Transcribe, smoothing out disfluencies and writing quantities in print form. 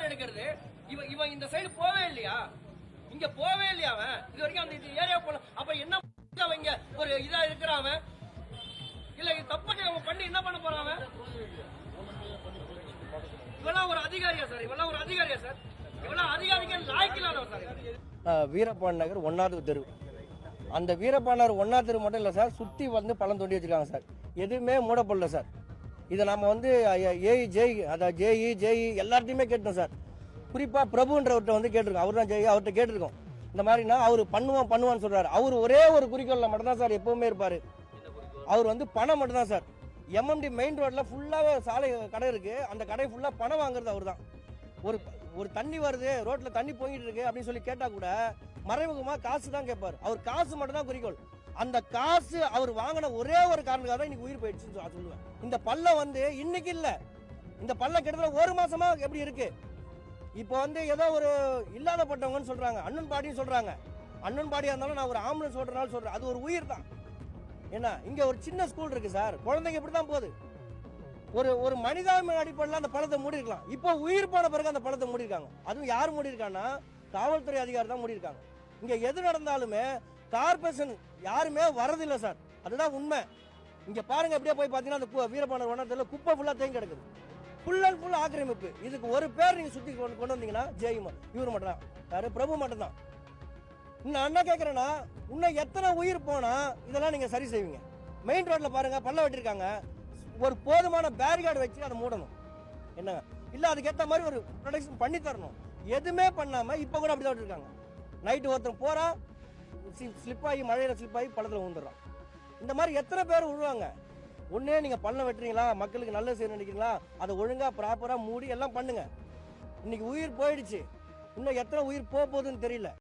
விசாரணை எடுக்கிறது. இவன் இந்த சைடு போவே இல்லையா? இங்க போவே இல்லையா? அவன் இது வரைக்கும் அந்த ஏரியா போல. அப்ப என்ன அவங்க ஒரு இதா இருக்கிறான்? இல்ல இது தப்பு அவன் பண்ணி என்ன பண்ண போறான்? இவெல்லாம் ஒரு அதிகாரியா சார்? இவெல்லாம் ஒரு அதிகாரியா சார்? இவெல்லாம் அதிகாரிகள் லாய்க்கில்லாதவன் சார். வீரபாண்டி நகர் 1வது தெரு. அந்த வீரபாண்டி நகர் 1வது தெரு மட்டும் இல்லை சார், சுற்றி வந்து பள்ளம் தோண்டி வச்சிருக்காங்க சார். எதுவுமே மூடப்படல சார். இதை நம்ம வந்து ஜேஇ எல்லார்ட்டையுமே கேட்டோம் சார். குறிப்பாக பிரபுன்றவர்கிட்ட வந்து கேட்டிருக்கோம். அவர் தான் ஜெய், அவர்கிட்ட கேட்டிருக்கோம். இந்த மாதிரினா அவர் பண்ணுவான்னு சொல்றாரு. அவர் ஒரே ஒரு குறிக்கோளில் மட்டும்தான் சார் எப்பவுமே இருப்பார். அவர் வந்து பணம் மட்டும்தான் சார். எம்எம்டி மெயின் ரோட்ல ஃபுல்லாக சாலை கடை இருக்கு. அந்த கடை ஃபுல்லாக பணம் வாங்குறது அவர் தான். ஒரு தண்ணி வருது, ரோட்ல தண்ணி போயிட்டு இருக்கு அப்படின்னு சொல்லி கேட்டா கூட மறைமுகமா காசு தான் கேட்பாரு. அவர் காசு மட்டும் தான் குறிக்கோள். அந்த காசு அவர் வாங்கின ஒரே ஒரு காரணத்துக்காக தான் இன்னைக்கு உயிர் போயிடுச்சுன்னு சொல்லுவேன். இந்த பள்ளம் வந்து இன்னைக்கு இல்ல, இந்த பள்ளம் கிட்டத்தட்ட ஒரு மாசமா எப்படி இருக்கு. இப்போ வந்து ஏதோ ஒரு இல்லாதப்பட்டவங்கன்னு சொல்றாங்க, அண்ணன் பாடின்னு சொல்றாங்க. அண்ணன் பாடியா இருந்தாலும் நான் ஒரு ஆம்புலன்ஸ் ஓட்டுறனால சொல்றேன், அது ஒரு உயிர் தான். ஏன்னா இங்க ஒரு சின்ன ஸ்கூல் இருக்கு சார், குழந்தைங்க இப்படி தான் போகுது. ஒரு மனிதாபிமான அடிப்படையில் அந்த பழத்தை மூடி இருக்கலாம். இப்போ உயிர் போன பிறகு அந்த பழத்தை மூடி இருக்காங்க. அதுவும் யார் மூடி இருக்காங்கன்னா காவல்துறை அதிகாரி தான் மூடி இருக்காங்க. இங்க எது நடந்தாலுமே கார்பரேஷன் யாருமே வரதில்லை சார், அதுதான் உண்மை. இங்க பாருங்க, எப்படியே போய் பாத்தீங்கன்னா அந்த வீரபாண்டி 1வது குப்பை ஃபுல்லா தேங்கி கிடக்குது. ஃபுல் அண்ட் ஃபுல் ஆக்கிரமிப்பு. இதுக்கு ஒரு பேர் நீங்க சுத்தி கொண்டு வந்தீங்கன்னா ஜெயிமா இவர் மட்டும் தான், யாரு பிரபு மட்டும் தான். நான் என்ன கேட்கறேன்னா, இன்னும் எத்தனை உயிர் போனா இதெல்லாம் நீங்க சரி செய்வீங்க? மெயின் ரோட்ல பாருங்க பள்ளம் வெட்டிருக்காங்க. ஒரு போதுமான பேரிகார்டு வச்சு அதை மூடணும். என்னங்க இல்ல அதுக்கேற்ற மாதிரி ஒரு ப்ரொடக்ஷன் பண்ணி தரணும். எதுவுமே பண்ணாம இப்ப கூட அப்படிதான் இருக்காங்க. நைட்டு ஒருத்தர் போறா, ஸ்லிப் ஆகி மழையில ஸ்லிப் ஆகி பள்ளத்துல ஊந்துடுறான். இந்த மாதிரி எத்தனை பேர் விழுவாங்க? ஒன்னே நீங்க பள்ளம் வெட்டுறீங்களா, மக்களுக்கு நல்ல செய்ய நினைக்கிறீங்களா, அதை ஒழுங்கா ப்ராப்பரா மூடி எல்லாம் பண்ணுங்க. இன்னைக்கு உயிர் போயிடுச்சு, இன்னும் எத்தனை உயிர் போகுதுன்னு தெரியல.